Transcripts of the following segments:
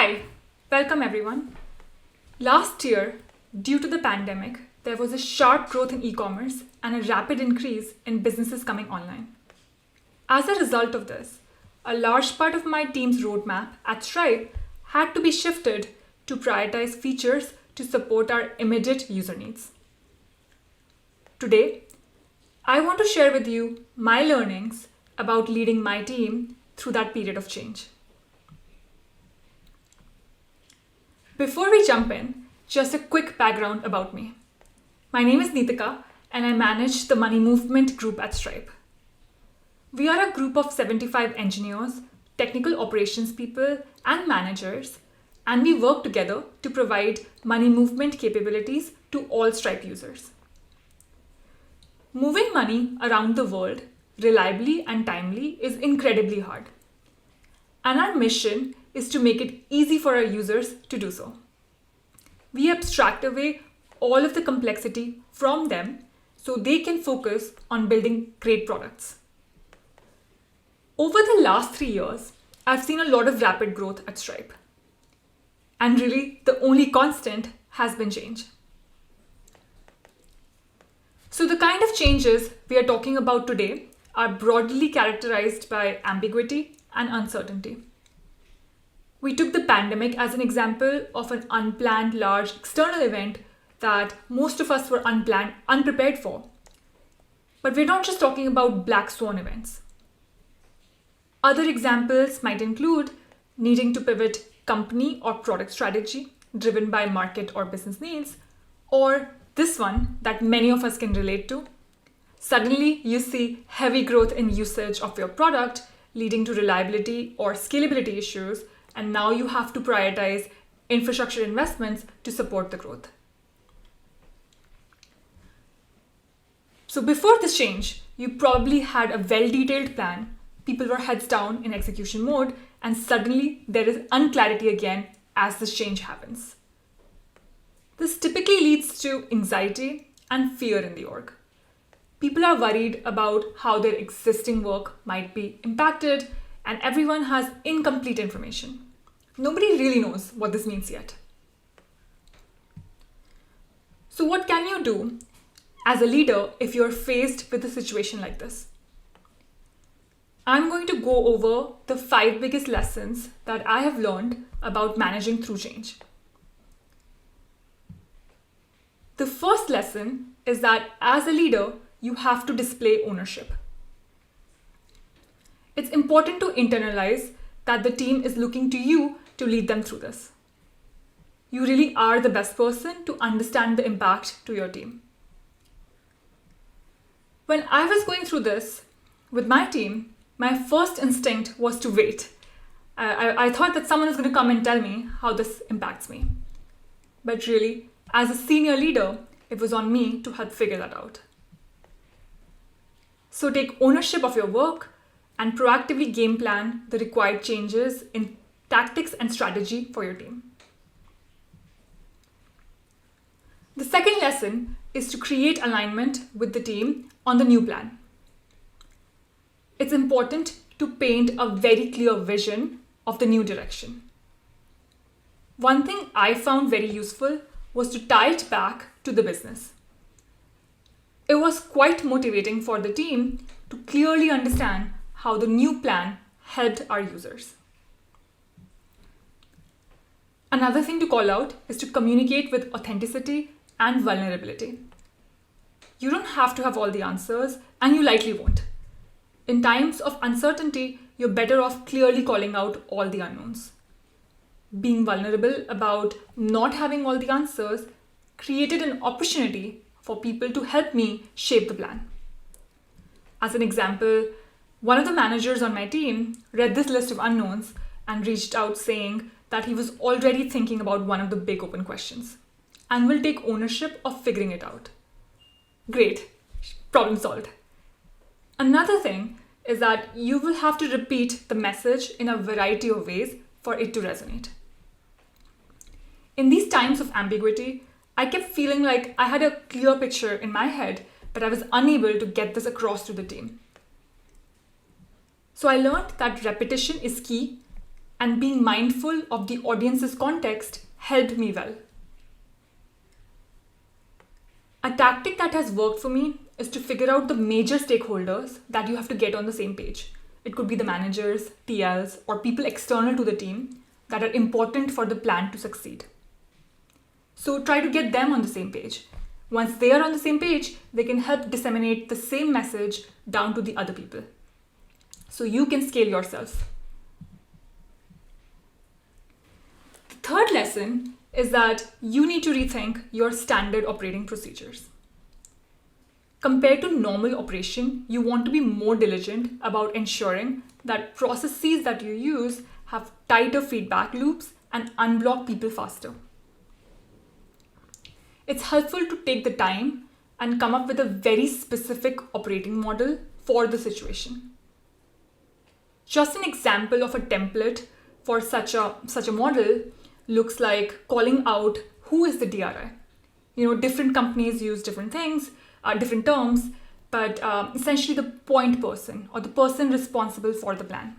Hi, welcome everyone. Last year, due to the pandemic, there was a sharp growth in e-commerce and a rapid increase in businesses coming online. As a result of this, a large part of my team's roadmap at Stripe had to be shifted to prioritize features to support our immediate user needs. Today, I want to share with you my learnings about leading my team through that period of change. Before we jump in, just a quick background about me. My name is Neetika and I manage the money movement group at Stripe. We are a group of 75 engineers, technical operations people, and managers, and we work together to provide money movement capabilities to all Stripe users. Moving money around the world reliably and timely is incredibly hard. And our mission is to make it easy for our users to do so. We abstract away all of the complexity from them so they can focus on building great products. Over the last 3 years, I've seen a lot of rapid growth at Stripe. And really, the only constant has been change. So the kind of changes we are talking about today are broadly characterized by ambiguity and uncertainty. We took the pandemic as an example of an unplanned large external event that most of us were unprepared for. But we're not just talking about black swan events. Other examples might include needing to pivot company or product strategy driven by market or business needs, or this one that many of us can relate to. Suddenly, you see heavy growth in usage of your product, leading to reliability or scalability issues, and now you have to prioritize infrastructure investments to support the growth. So before this change, you probably had a well-detailed plan, people were heads down in execution mode, and suddenly there is unclarity again as this change happens. This typically leads to anxiety and fear in the org. People are worried about how their existing work might be impacted, and everyone has incomplete information. Nobody really knows what this means yet. So what can you do as a leader if you're faced with a situation like this? I'm going to go over the 5 biggest lessons that I have learned about managing through change. The first lesson is that as a leader, you have to display ownership. It's important to internalize that the team is looking to you to lead them through this. You really are the best person to understand the impact to your team. When I was going through this with my team, my first instinct was to wait. I thought that someone was going to come and tell me how this impacts me. But really, as a senior leader, it was on me to help figure that out. So take ownership of your work and proactively game plan the required changes in tactics and strategy for your team. The second lesson is to create alignment with the team on the new plan. It's important to paint a very clear vision of the new direction. One thing I found very useful was to tie it back to the business. It was quite motivating for the team to clearly understand how the new plan helped our users. Another thing to call out is to communicate with authenticity and vulnerability. You don't have to have all the answers, and you likely won't. In times of uncertainty, you're better off clearly calling out all the unknowns. Being vulnerable about not having all the answers created an opportunity for people to help me shape the plan. As an example, one of the managers on my team read this list of unknowns and reached out saying that he was already thinking about one of the big open questions and will take ownership of figuring it out. Great, problem solved. Another thing is that you will have to repeat the message in a variety of ways for it to resonate. In these times of ambiguity, I kept feeling like I had a clear picture in my head, but I was unable to get this across to the team. So I learned that repetition is key and being mindful of the audience's context helped me well. A tactic that has worked for me is to figure out the major stakeholders that you have to get on the same page. It could be the managers, TLs, or people external to the team that are important for the plan to succeed. So try to get them on the same page. Once they are on the same page, they can help disseminate the same message down to the other people. So you can scale yourself. The third lesson is that you need to rethink your standard operating procedures. Compared to normal operation, you want to be more diligent about ensuring that processes that you use have tighter feedback loops and unblock people faster. It's helpful to take the time and come up with a very specific operating model for the situation. Just an example of a template for such a model looks like calling out who is the DRI. Different companies use different things, different terms, but essentially the point person or the person responsible for the plan.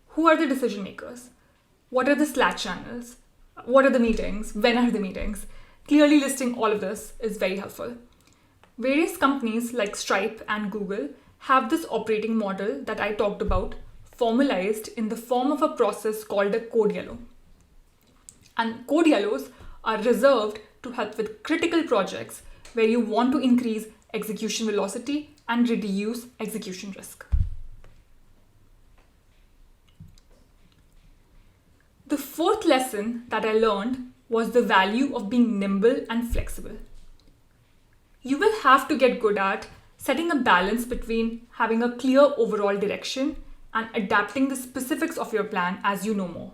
Who are the decision makers? What are the Slack channels? What are the meetings? When are the meetings? Clearly listing all of this is very helpful. Various companies like Stripe and Google have this operating model that I talked about formalized in the form of a process called a code yellow. And code yellows are reserved to help with critical projects where you want to increase execution velocity and reduce execution risk. The fourth lesson that I learned was the value of being nimble and flexible. You will have to get good at setting a balance between having a clear overall direction and adapting the specifics of your plan as you know more.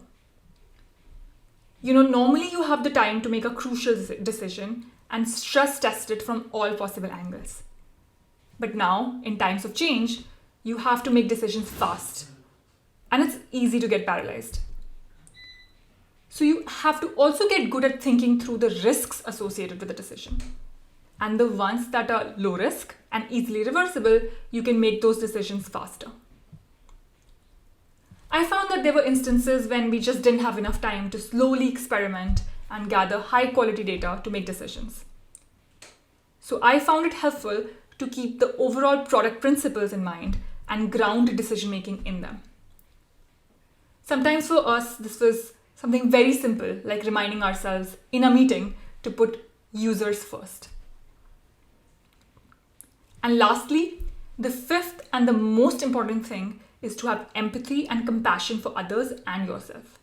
Normally you have the time to make a crucial decision and stress test it from all possible angles. But now, in times of change, you have to make decisions fast. And it's easy to get paralyzed. So you have to also get good at thinking through the risks associated with the decision. And the ones that are low risk and easily reversible, you can make those decisions faster. I found that there were instances when we just didn't have enough time to slowly experiment and gather high quality data to make decisions. So I found it helpful to keep the overall product principles in mind and ground decision making in them. Sometimes for us, this was something very simple, like reminding ourselves in a meeting to put users first. And lastly, the fifth and the most important thing is to have empathy and compassion for others and yourself.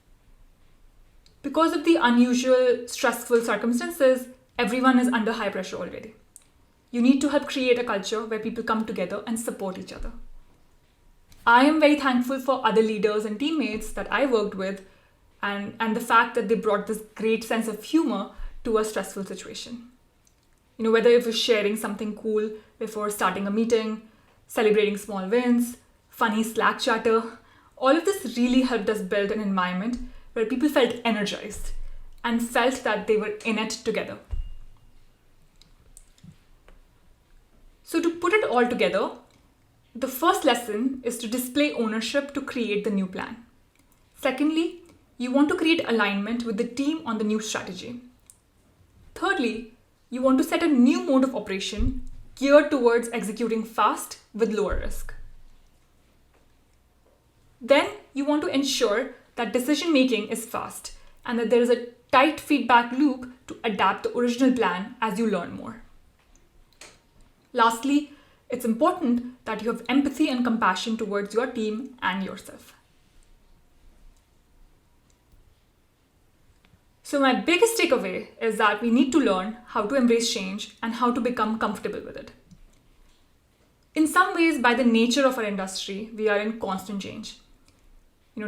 Because of the unusual, stressful circumstances, everyone is under high pressure already. You need to help create a culture where people come together and support each other. I am very thankful for other leaders and teammates that I worked with and the fact that they brought this great sense of humor to a stressful situation. Whether it was sharing something cool before starting a meeting, celebrating small wins, funny Slack chatter, all of this really helped us build an environment where people felt energized and felt that they were in it together. So to put it all together, the first lesson is to display ownership to create the new plan. Secondly, you want to create alignment with the team on the new strategy. Thirdly, you want to set a new mode of operation geared towards executing fast with lower risk. Then you want to ensure that decision making is fast and that there is a tight feedback loop to adapt the original plan as you learn more. Lastly, it's important that you have empathy and compassion towards your team and yourself. So my biggest takeaway is that we need to learn how to embrace change and how to become comfortable with it. In some ways, by the nature of our industry, we are in constant change.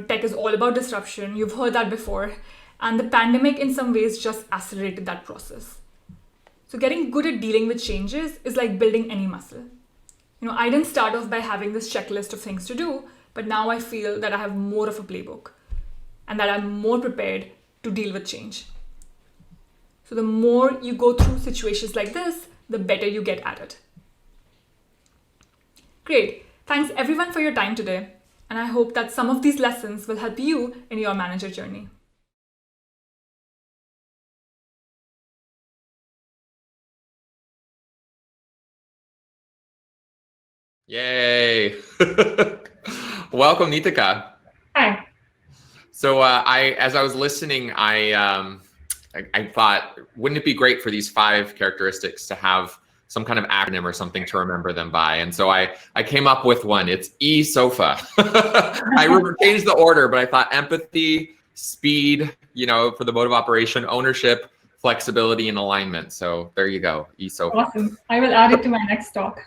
Tech is all about disruption. You've heard that before. And the pandemic in some ways just accelerated that process. So getting good at dealing with changes is like building any muscle. I didn't start off by having this checklist of things to do, but now I feel that I have more of a playbook and that I'm more prepared to deal with change. So the more you go through situations like this, the better you get at it. Great. Thanks everyone for your time today. And I hope that some of these lessons will help you in your manager journey. Yay. Welcome, Neetika. Hi. So as I was listening, I thought, wouldn't it be great for these 5 characteristics to have some kind of acronym or something to remember them by? And so I came up with one. It's ESOFA. I changed the order, but I thought empathy, speed, for the mode of operation, ownership, flexibility, and alignment. So there you go, ESOFA. Awesome. I will add it to my next talk.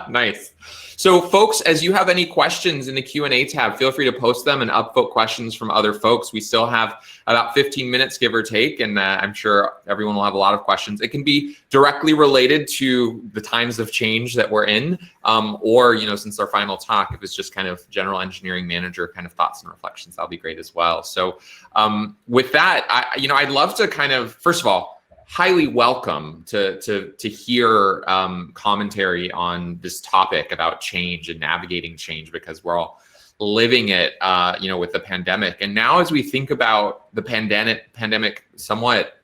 Nice. So folks, as you have any questions in the Q&A tab, feel free to post them and upvote questions from other folks. We still have about 15 minutes, give or take, and I'm sure everyone will have a lot of questions. It can be directly related to the times of change that we're in, or, since our final talk, if it's just kind of general engineering manager kind of thoughts and reflections, that'll be great as well. So with that, I'd love to kind of, first of all, highly welcome to hear commentary on this topic about change and navigating change, because we're all living it, with the pandemic. And now as we think about the pandemic somewhat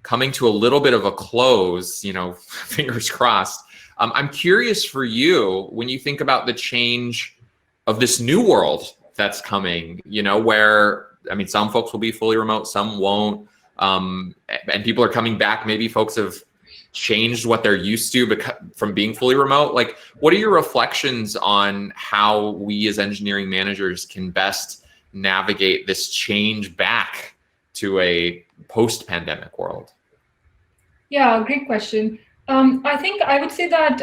coming to a little bit of a close, fingers crossed, I'm curious for you, when you think about the change of this new world that's coming, where, some folks will be fully remote, some won't. And people are coming back. Maybe folks have changed what they're used to from being fully remote. Like, what are your reflections on how we as engineering managers can best navigate this change back to a post-pandemic world? Yeah, great question. I think I would say that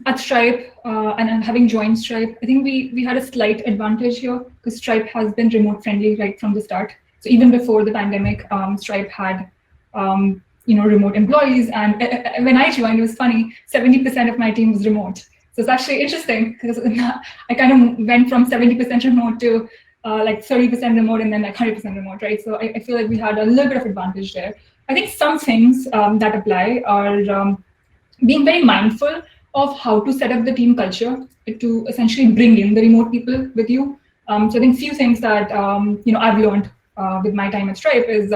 at Stripe, and having joined Stripe, I think we had a slight advantage here, because Stripe has been remote friendly right from the start. So even before the pandemic, Stripe had remote employees, and when I joined, it was funny, 70% of my team was remote. So it's actually interesting, because I kind of went from 70% remote to like 30% remote, and then like 100% remote, right? So I feel like we had a little bit of advantage there. I think some things that apply are being very mindful of how to set up the team culture to essentially bring in the remote people with you. So I think few things that I've learned with my time at Stripe is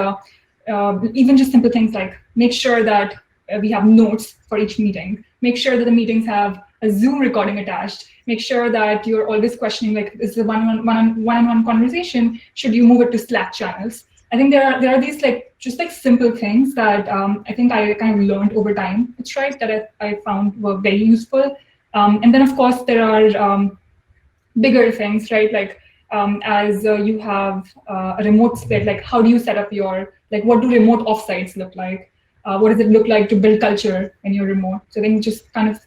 even just simple things like make sure that we have notes for each meeting, make sure that the meetings have a Zoom recording attached, make sure that you're always questioning, like, is the one-on-one conversation, should you move it to Slack channels? I think there are these just simple things that I think I kind of learned over time at Stripe that I found were very useful. And then of course there are bigger things, right? Like as you have a remote split, like how do you set up your, what do remote offsites look like? What does it look like to build culture in your remote? So then just kind of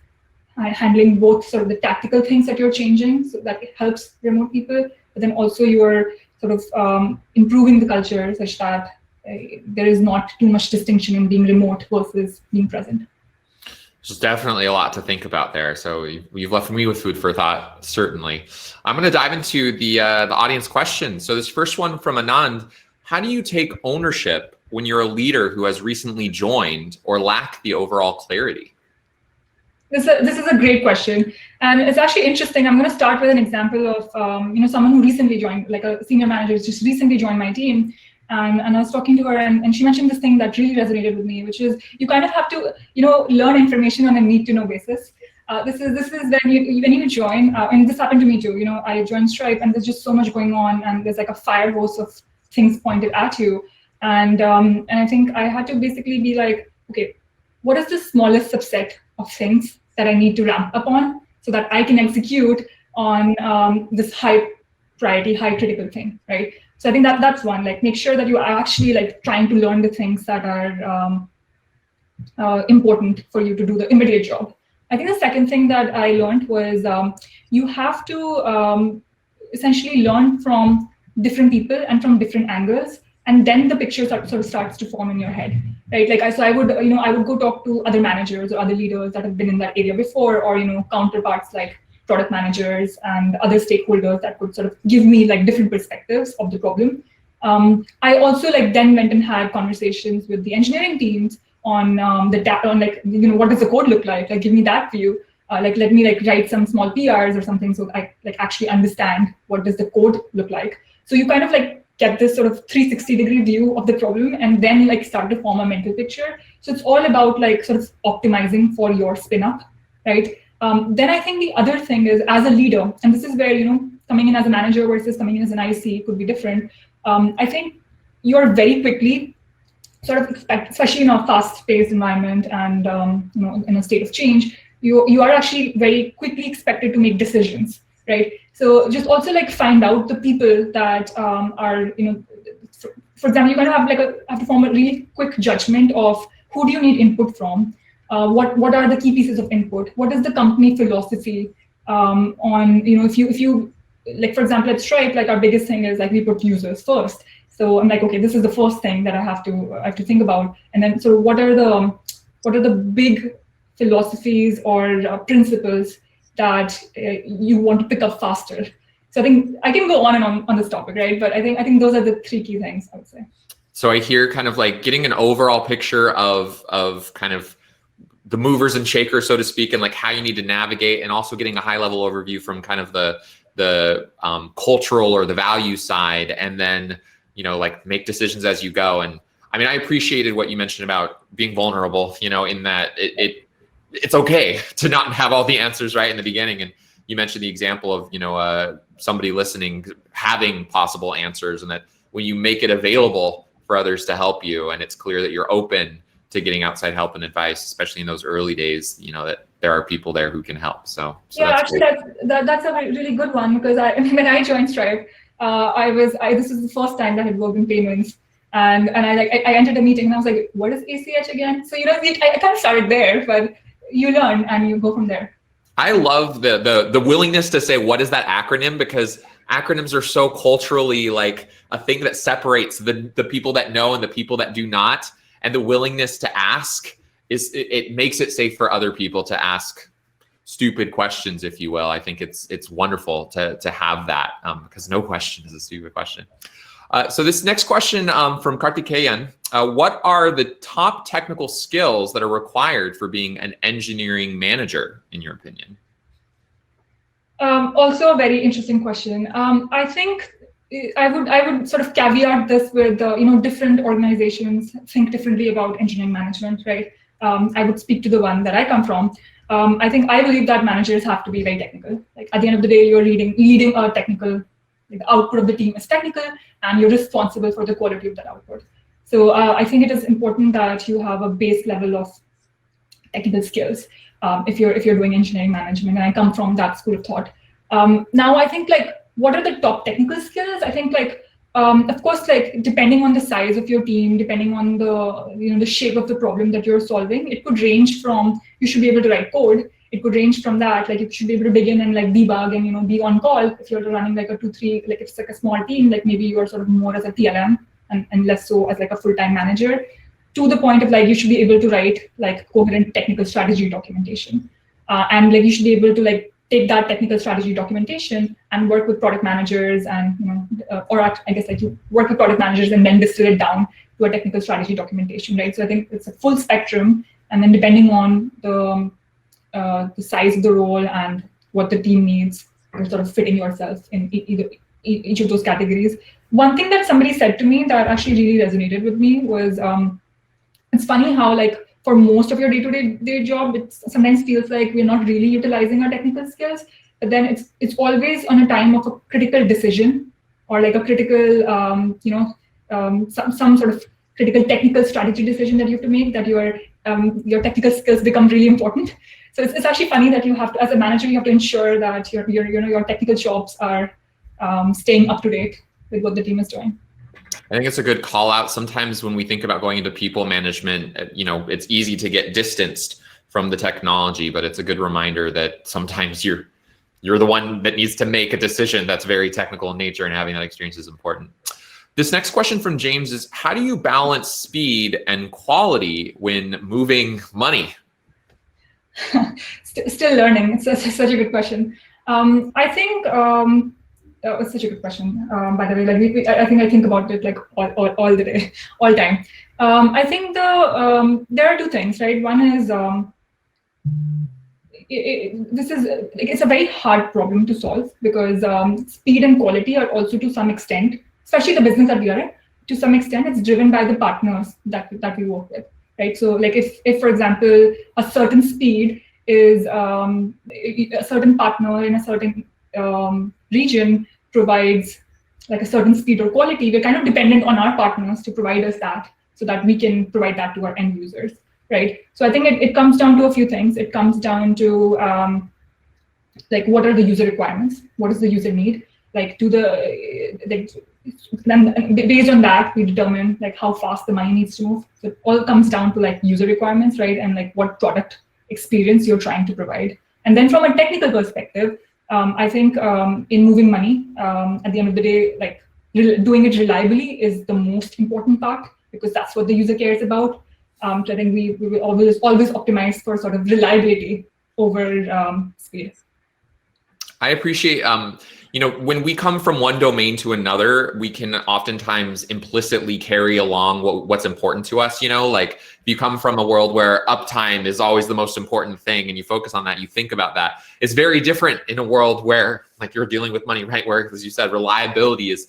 handling both sort of the tactical things that you're changing, so that it helps remote people, but then also you're sort of improving the culture such that there is not too much distinction in being remote versus being present. There's definitely a lot to think about there. So you've left me with food for thought, certainly. I'm going to dive into the audience questions. So this first one from Anand: how do you take ownership when you're a leader who has recently joined or lack the overall clarity? This is a great question, and it's actually interesting. I'm going to start with an example of someone who recently joined, like a senior manager who's just recently joined my team, and I was talking to her, and she mentioned this thing that really resonated with me, which is you kind of have to learn information on a need-to-know basis. This is when you join, and this happened to me too. I joined Stripe, and there's just so much going on, and there's like a fire hose of things pointed at you, and I think I had to basically be like, okay, what is the smallest subset of things that I need to ramp up on so that I can execute on this high priority, high critical thing, right? So I think that's one, like make sure that you are actually like trying to learn the things that are important for you to do the immediate job. I think the second thing that I learned was you have to essentially learn from different people and from different angles, and then the picture sort of starts to form in your head, right? Like I would go talk to other managers or other leaders that have been in that area before, or counterparts like product managers and other stakeholders that could sort of give me like different perspectives of the problem. I also then went and had conversations with the engineering teams on what does the code look like? Like give me that view. like let me like write some small PRs or something, so I like actually understand what does the code look like. So you kind of like get this sort of 360-degree view of the problem, and then like start to form a mental picture. So it's all about like sort of optimizing for your spin up, right? Then I think the other thing is, as a leader, and this is where, you know, coming in as a manager versus coming in as an IC could be different. I think you're very quickly sort of expect, especially in a fast-paced environment and you know, in a state of change, you are actually very quickly expected to make decisions, right? So just also like find out the people that are, you know, for example, you're going to have to form a really quick judgment of who do you need input from, what are the key pieces of input, what is the company philosophy on, you know, if you like, for example, at Stripe, like our biggest thing is like we put users first. So I'm like, okay, this is the first thing that I have to think about, and then so what are the big philosophies or principles that you want to pick up faster. So I think I can go on and on this topic, right? But I think those are the three key things I would say. So I hear kind of like getting an overall picture of kind of the movers and shakers, so to speak, and like how you need to navigate, and also getting a high level overview from kind of the cultural or the value side, and then, you know, like make decisions as you go. And I mean, I appreciated what you mentioned about being vulnerable, you know, in that it's okay to not have all the answers right in the beginning. And you mentioned the example of, you know, somebody listening having possible answers, and that when you make it available for others to help you, and it's clear that you're open to getting outside help and advice, especially in those early days, you know, that there are people there who can help. So yeah, actually that's a really good one, because when I joined Stripe, this was the first time that I had worked in payments, and I entered a meeting and I was like, what is ACH again? So, you know, I kind of started there, but you learn and you go from there. I love the willingness to say, what is that acronym? Because acronyms are so culturally like a thing that separates the people that know and the people that do not. And the willingness to ask it makes it safe for other people to ask stupid questions, if you will. I think it's wonderful to have that, because no question is a stupid question. So this next question from Kartikeyan, what are the top technical skills that are required for being an engineering manager, in your opinion? Also a very interesting question. I think I would sort of caveat this with you know, different organizations think differently about engineering management, right? I would speak to the one that I come from. I believe that managers have to be very technical. Like at the end of the day, you're leading a technical, like the output of the team is technical, and you're responsible for the quality of that output. So I think it is important that you have a base level of technical skills if you're doing engineering management, and I come from that school of thought. Now I think like, what are the top technical skills? I think like, of course, like depending on the size of your team, depending on the, you know, the shape of the problem that you're solving, it could range from, you should be able to write code. It could range from that, like you should be able to begin and like debug and, you know, be on call if you're running like a 2-3, like if it's like a small team, like maybe you're sort of more as a TLM and less so as like a full-time manager, to the point of like you should be able to write like coherent technical strategy documentation, and like you should be able to like take that technical strategy documentation and work with product managers, and, you know, or I guess like you work with product managers and then distill it down to a technical strategy documentation, right? So I think it's a full spectrum, and then depending on the size of the role and what the team needs, you're sort of fitting yourself in each of those categories. One thing that somebody said to me that actually really resonated with me was, it's funny how like for most of your day-to-day job, it sometimes feels like we're not really utilizing our technical skills, but then it's always on a time of a critical decision, or like a critical, you know, some sort of critical technical strategy decision that you have to make, that your technical skills become really important. So it's actually funny that you have to, as a manager, you have to ensure that your technical chops are staying up to date with what the team is doing. I think it's a good call out. Sometimes when we think about going into people management, you know, it's easy to get distanced from the technology, but it's a good reminder that sometimes you're the one that needs to make a decision that's very technical in nature, and having that experience is important. This next question from James is, how do you balance speed and quality when moving money? Still learning. It's such a good question. I think it's such a good question. By the way, like I think about it like all the day, all time. I think there are two things, right? One is it's a very hard problem to solve because speed and quality are also to some extent, especially the business that we are in, to some extent, it's driven by the partners that we work with, right? So like if for example, a certain speed is a certain partner in a certain region provides like a certain speed or quality, we're kind of dependent on our partners to provide us that so that we can provide that to our end users, right? So I think it comes down to a few things. It comes down to like what are the user requirements? What does the user need? Like then based on that, we determine like how fast the money needs to move. So it all comes down to like user requirements, right? And like what product experience you're trying to provide. And then from a technical perspective, I think in moving money, at the end of the day, like doing it reliably is the most important part because that's what the user cares about. So I think we will always optimize for sort of reliability over speed. I appreciate, when we come from one domain to another, we can oftentimes implicitly carry along what's important to us. Like if you come from a world where uptime is always the most important thing and you focus on that, you think about that. It's very different in a world where like you're dealing with money, right? Where, as you said, reliability is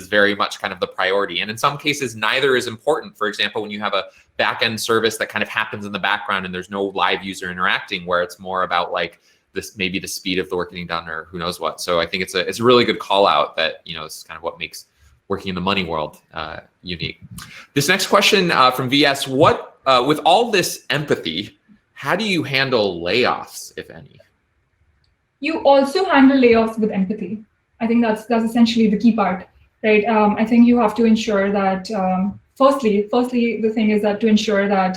very much kind of the priority. And in some cases, neither is important. For example, when you have a back-end service that kind of happens in the background and there's no live user interacting, where it's more about like this, maybe the speed of the work getting done or who knows what. So I think it's a really good call out that, it's kind of what makes working in the money world unique. This next question from VS, with all this empathy, how do you handle layoffs, if any? You also handle layoffs with empathy. I think that's essentially the key part, right? I think you have to ensure that, firstly, the thing is that to ensure that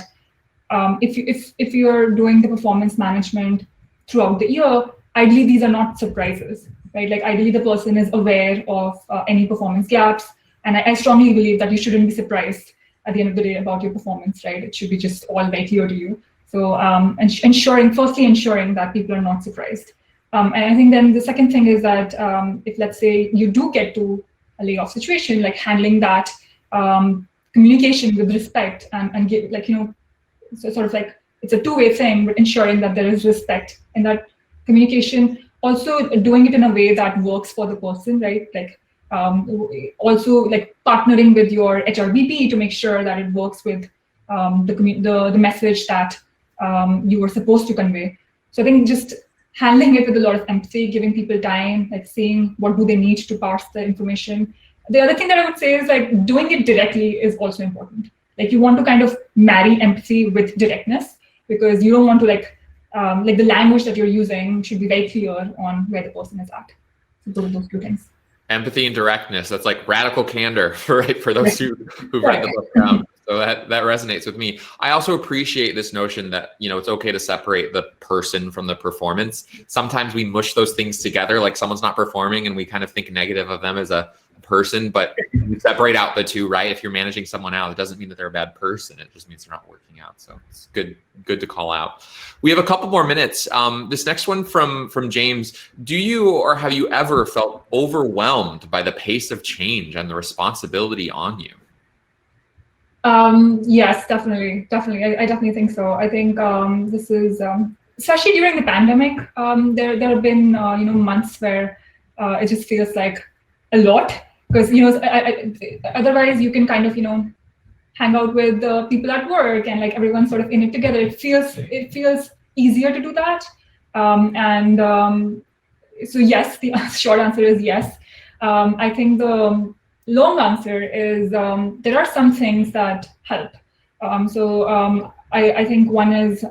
if you're doing the performance management throughout the year, ideally these are not surprises, right? Like ideally the person is aware of any performance gaps, and I strongly believe that you shouldn't be surprised at the end of the day about your performance, right? It should be just all very clear to you. So ensuring that people are not surprised. And I think then the second thing is that if let's say you do get to a layoff situation, like handling that communication with respect and give so sort of like it's a two-way thing, but ensuring that there is respect in that communication. Also doing it in a way that works for the person, right? Like also like partnering with your HRBP to make sure that it works with the message that you were supposed to convey. So I think just handling it with a lot of empathy, giving people time, like seeing what do they need to parse the information. The other thing that I would say is like doing it directly is also important. Like you want to kind of marry empathy with directness, because you don't want to like the language that you're using should be very clear on where the person is at. So those two things. Empathy and directness. That's like radical candor for those who read the book. So that resonates with me. I also appreciate this notion that, it's okay to separate the person from the performance. Sometimes we mush those things together, like someone's not performing and we kind of think negative of them as a person, but we separate out the two, right? If you're managing someone out, it doesn't mean that they're a bad person. It just means they're not working out. So it's good to call out. We have a couple more minutes. This next one from James, do you or have you ever felt overwhelmed by the pace of change and the responsibility on you? Yes, definitely. I definitely think so. I think this is, especially during the pandemic, there have been, months where it just feels like a lot, because, otherwise you can kind of, hang out with people at work and like everyone's sort of in it together. It feels easier to do that. So yes, the short answer is yes. I think the long answer is there are some things that help. I think one is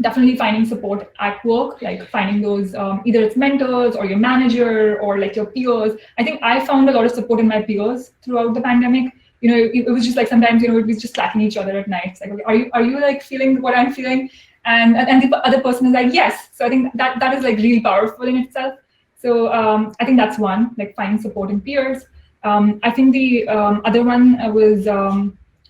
definitely finding support at work, like finding those, either it's mentors or your manager or like your peers. I think I found a lot of support in my peers throughout the pandemic. It was just like sometimes, it was just slacking each other at night. It's like, okay, are you like feeling what I'm feeling? And the other person is like, yes. So I think that is like really powerful in itself. So I think that's one, like finding support in peers. I think the other one was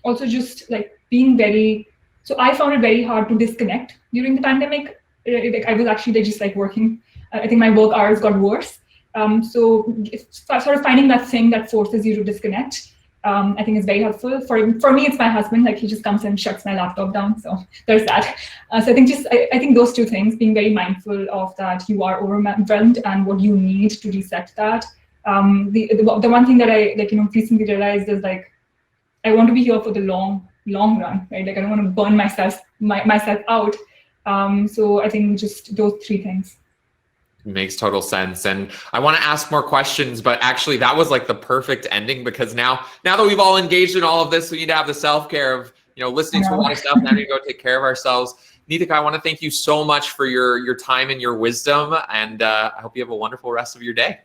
also just like being very, so I found it very hard to disconnect during the pandemic. I was actually just like working. I think my work hours got worse. So it's sort of finding that thing that forces you to disconnect. I think it's very helpful. For me, it's my husband. Like he just comes and shuts my laptop down. So there's that. So I think I think those two things, being very mindful of that you are overwhelmed and what you need to reset that. The one thing that I recently realized is like I want to be here for the long run, right? Like I don't want to burn myself out. So I think just those three things. Makes total sense. And I want to ask more questions, but actually that was like the perfect ending, because now that we've all engaged in all of this, we need to have the self-care of, listening to a lot of stuff. Now we need to go take care of ourselves. Neetika, I want to thank you so much for your time and your wisdom. And I hope you have a wonderful rest of your day.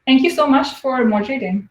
Thank you so much for moderating.